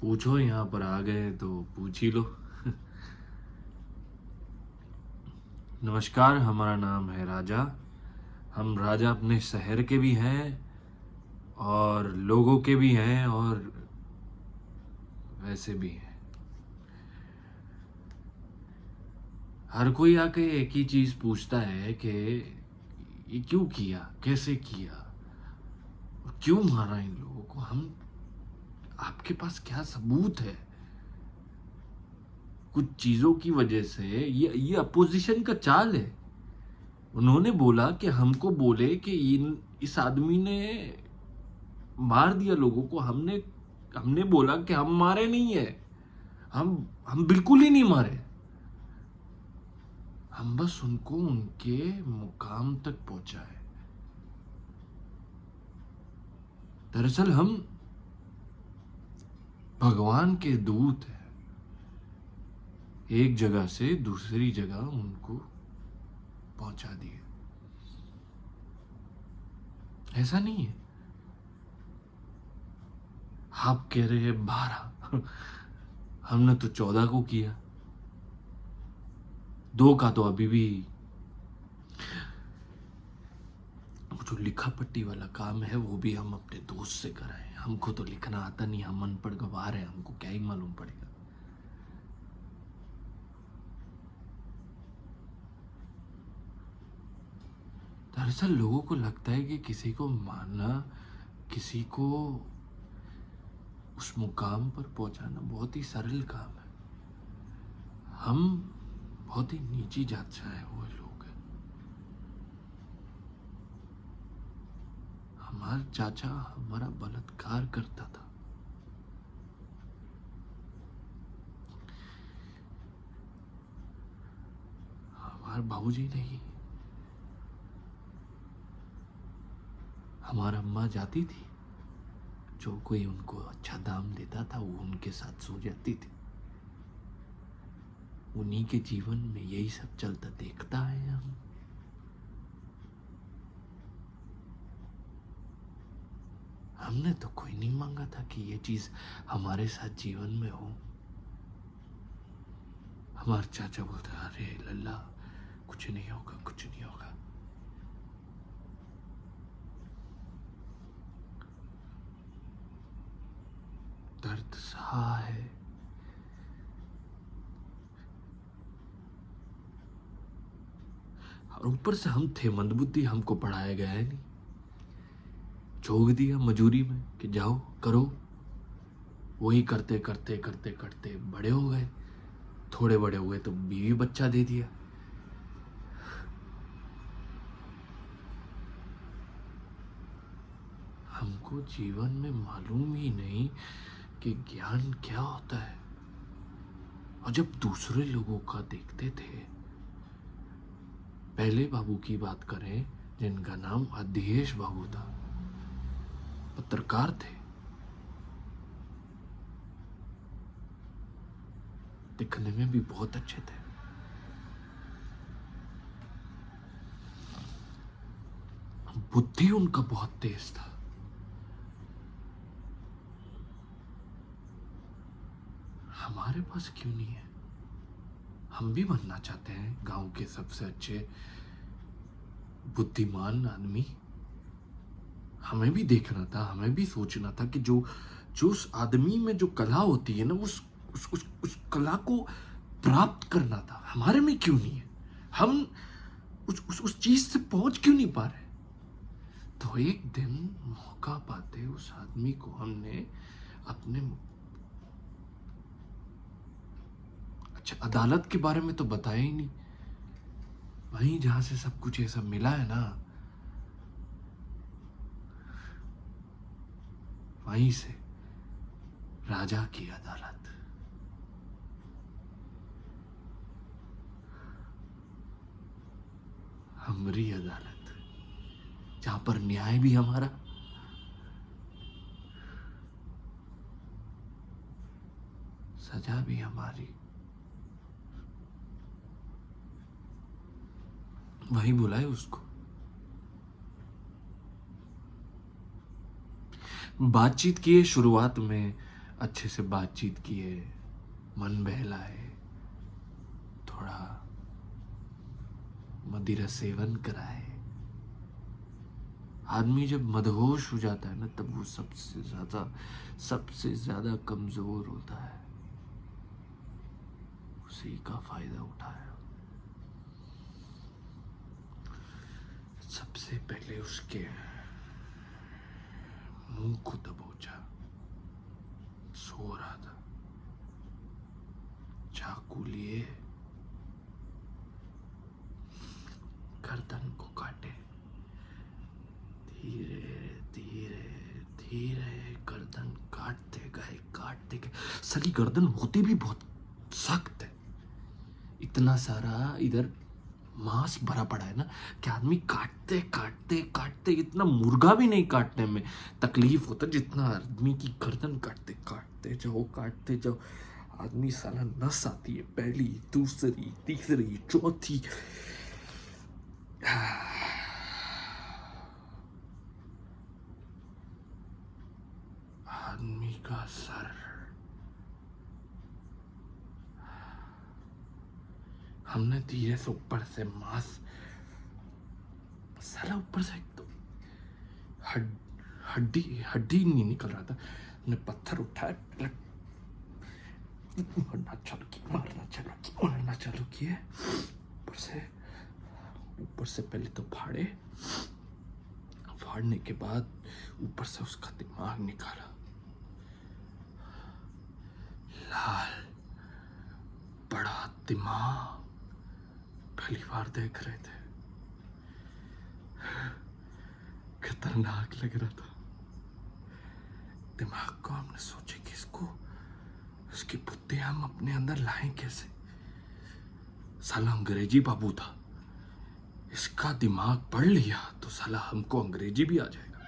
पूछो, यहाँ पर आ गए तो पूछ ही लो। नमस्कार, हमारा नाम है राजा। हम राजा अपने शहर के भी हैं और लोगों के भी हैं और वैसे भी हैं। हर कोई आके एक ही चीज पूछता है कि ये क्यों किया, कैसे किया, और क्यों मारा इन लोगों को। हम आपके पास क्या सबूत है? कुछ चीजों की वजह से ये अपोजिशन का चाल है। उन्होंने बोला कि हमको बोले कि इस आदमी ने मार दिया लोगों को। हमने हमने बोला कि हम मारे नहीं है, हम बिल्कुल ही नहीं मारे। हम बस उनको उनके मुकाम तक पहुंचाए। दरअसल हम भगवान के दूत हैं। एक जगह से दूसरी जगह उनको पहुंचा दिए। ऐसा नहीं है आप कह रहे हैं 12। हमने तो 14 को किया। 2 का तो अभी भी वो जो लिखा पट्टी वाला काम है वो भी हम अपने दोस्त से कराए। हमको तो लिखना आता नहीं, हम अनपढ़ गवार हैं, हमको क्या ही मालूम पड़ेगा। दरअसल लोगों को लगता है कि किसी को मारना, किसी को उस मुकाम पर पहुंचाना बहुत ही सरल काम है। हम बहुत ही नीची जात से आए हुए लोग हैं। हमारा चाचा हमारा बलात्कार करता था। हमारे बाबूजी नहीं, हमारा अम्मा जाती थी, जो कोई उनको अच्छा दाम देता था वो उनके साथ सो जाती थी। उन्हीं के जीवन में यही सब चलता देखता है। हमने तो कोई नहीं मांगा था कि ये चीज हमारे साथ जीवन में हो। हमारे चाचा बोलते, अरे लल्ला कुछ नहीं होगा, कुछ नहीं होगा। दर्द सहा है। और ऊपर से हम थे मंदबुद्धि, हमको पढ़ाया गया है नहीं। झोंक दिया मजूरी में कि जाओ करो। वही करते करते करते करते बड़े हो गए। थोड़े बड़े हुए तो बीवी बच्चा दे दिया। हमको जीवन में मालूम ही नहीं कि ज्ञान क्या होता है। और जब दूसरे लोगों का देखते थे, पहले बाबू की बात करें जिनका नाम अधीश बाबू था, पत्रकार थे, दिखने में भी बहुत अच्छे थे। बुद्धि उनका बहुत तेज था। हमारे पास क्यों नहीं है? हम भी बनना चाहते हैं गांव के सबसे अच्छे बुद्धिमान आदमी। हमें भी देखना था, हमें भी सोचना था कि जो जो उस आदमी में जो कला होती है ना, उस कला को प्राप्त करना था। हमारे में क्यों नहीं है? हम उस चीज से पहुंच क्यों नहीं पा रहे? तो एक दिन मौका पाते उस आदमी को हमने अपने, अच्छा अदालत के बारे में तो बताया ही नहीं। वहीं जहां से सब कुछ ये सब मिला है ना, वहीं से राजा की अदालत, हमारी अदालत, जहां पर न्याय भी हमारा, सजा भी हमारी। वहीं बुलाए उसको। बातचीत की शुरुआत में अच्छे से बातचीत किए, मन बहलाए, थोड़ा मदिरा सेवन कराए। आदमी जब मदहोश हो जाता है ना, तब वो सबसे ज्यादा कमजोर होता है। उसी का फायदा उठाया। सबसे पहले उसके मुंह को दबोचा। सो रहा था, चाकू लिए गर्दन को काटे। धीरे धीरे धीरे गर्दन काटते गए। साली गर्दन होती भी बहुत सख्त है। इतना सारा इधर मांस भरा पड़ा है ना कि आदमी काटते काटते काटते, इतना मुर्गा भी नहीं काटने में तकलीफ होता जितना आदमी की गर्दन काटते जाओ। आदमी साला नस आती है, पहली, दूसरी, तीसरी, चौथी। आदमी का सर, हमने धीरे से ऊपर से मांस, साला ऊपर से एक तो हड्डी नहीं निकल रहा था। हमने पत्थर उठाया, मारना चालू किए। ऊपर से पहले तो फाड़ने के बाद ऊपर से उसका दिमाग निकाला। लाल बड़ा दिमाग पहली बार देख रहे थे। खतरनाक लग रहा था। दिमाग को हमने सोचे कि इसकी बुद्धि हम अपने अंदर लाएं कैसे। साला अंग्रेजी बाबू था, इसका दिमाग पढ़ लिया तो साला हमको अंग्रेजी भी आ जाएगा।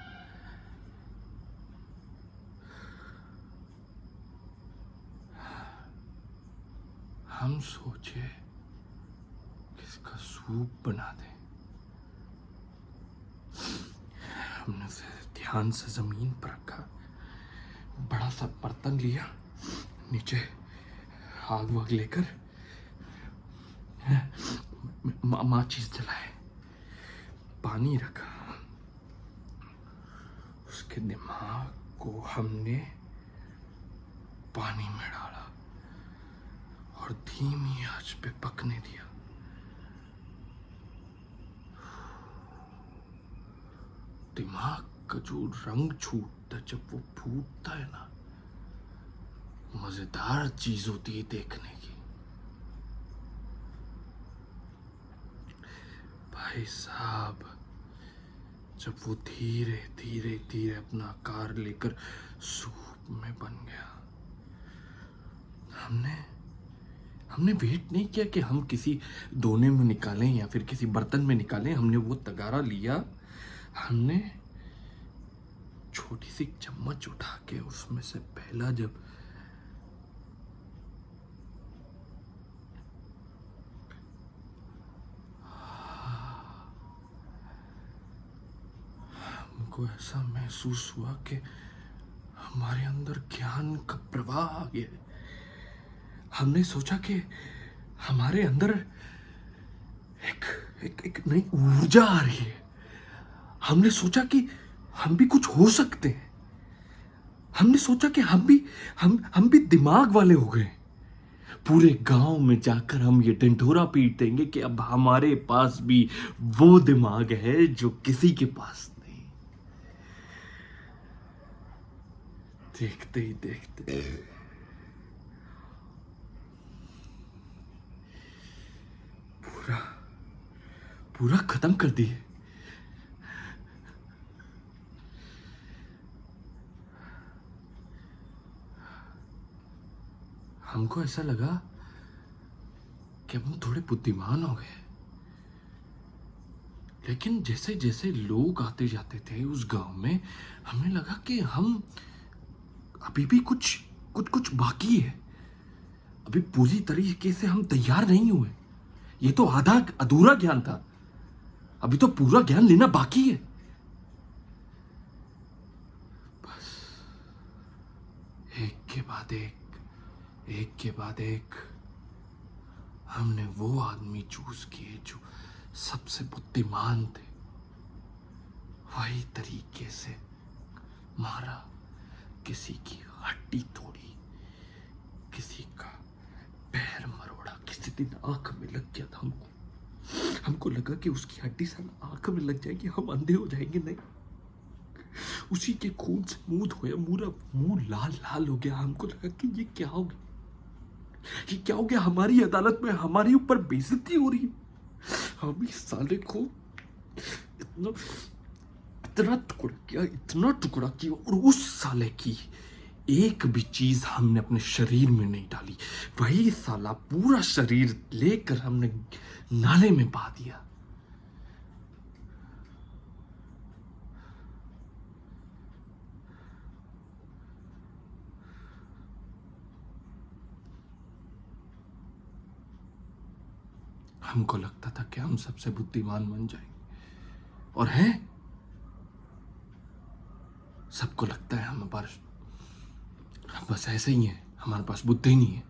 हम सोचे कि इसका सूप बना दें। हमने उसे ध्यान से जमीन पर रखा, बड़ा सा बर्तन लिया, नीचे आग वाग लेकर माचिस जलाए, पानी रखा। उसके दिमाग को हमने पानी में डाला और धीमी आंच पे पकने दिया। दिमाग का जो रंग छूटता, जब वो फूटता है ना, मजेदार चीज होती है देखने की। भाई साहब, जब वो धीरे धीरे धीरे अपना आकार लेकर सूप में बन गया, हमने वेट नहीं किया कि हम किसी दोने में निकालें या फिर किसी बर्तन में निकालें। हमने वो तगारा लिया, हमने छोटी सी चम्मच उठा के उसमें से पहला जब हमको ऐसा महसूस हुआ कि हमारे अंदर ज्ञान का प्रवाह आ गया। हमने सोचा कि हमारे अंदर एक नई ऊर्जा आ रही है। हमने सोचा कि हम भी कुछ हो सकते हैं। हमने सोचा कि हम भी दिमाग वाले हो गए। पूरे गांव में जाकर हम ये ढिंढोरा पीट देंगे कि अब हमारे पास भी वो दिमाग है जो किसी के पास नहीं। देखते ही देखते पूरा खत्म कर दिए। हमको ऐसा लगा कि हम थोड़े बुद्धिमान हो गए। लेकिन जैसे जैसे लोग आते जाते थे उस गांव में, हमें लगा कि हम अभी भी कुछ बाकी है। अभी पूरी तरीके से हम तैयार नहीं हुए। ये तो आधा अधूरा ज्ञान था, अभी तो पूरा ज्ञान लेना बाकी है। बस एक के बाद एक के बाद एक हमने वो आदमी चूज किए जो सबसे बुद्धिमान थे, वही तरीके से मारा, किसी की हड्डी तोड़ी, किसी का पैर मरोड़ा। किसी दिन आंख में लग गया था हमको लगा कि उसकी हड्डी साला आंख में लग जाएगी, हम अंधे हो जाएंगे। नहीं, उसी के खून से मुंह धोया, मुंह लाल लाल हो गया। हमको लगा कि ये क्या हो गया, ये क्या हो गया, हमारी अदालत में हमारे ऊपर बेइज्जती हो रही है। हम इस साले को इतना इतना टुकड़ा किया और उस साले की एक भी चीज हमने अपने शरीर में नहीं डाली। वही साला पूरा शरीर लेकर हमने नाले में बहा दिया। हमको लगता था कि हम सबसे बुद्धिमान बन जाएंगे, और हैं। सबको लगता है हम बस ऐसे ही है, हमारे पास बुद्धि नहीं है।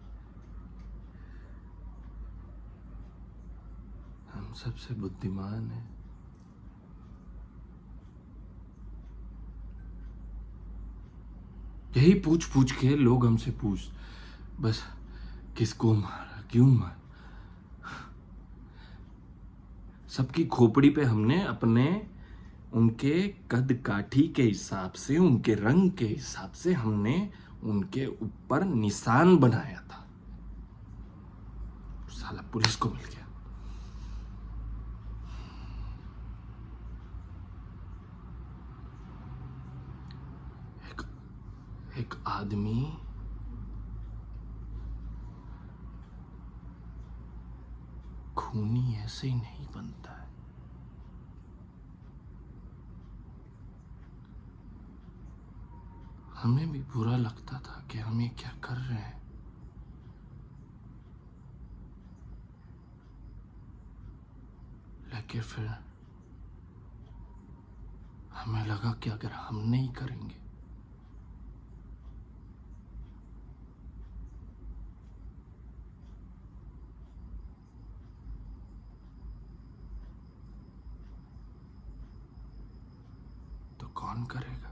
हम सबसे बुद्धिमान हैं। यही पूछ पूछ के लोग हमसे बस किसको मारा, क्यों मारा। सबकी खोपड़ी पे हमने अपने उनके कद काठी के हिसाब से, उनके रंग के हिसाब से हमने उनके ऊपर निशान बनाया था। साला पुलिस को मिल गया। एक आदमी खूनी ऐसे ही नहीं बनता है। हमें भी बुरा लगता था कि हम ये क्या कर रहे हैं, लेकिन फिर हमें लगा कि अगर हम नहीं करेंगे तो कौन करेगा।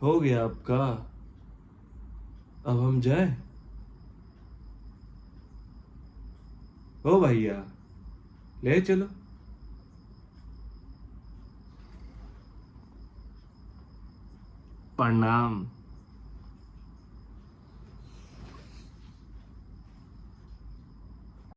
हो गया आपका, अब हम जाएं। ओ भैया, ले चलो। प्रणाम।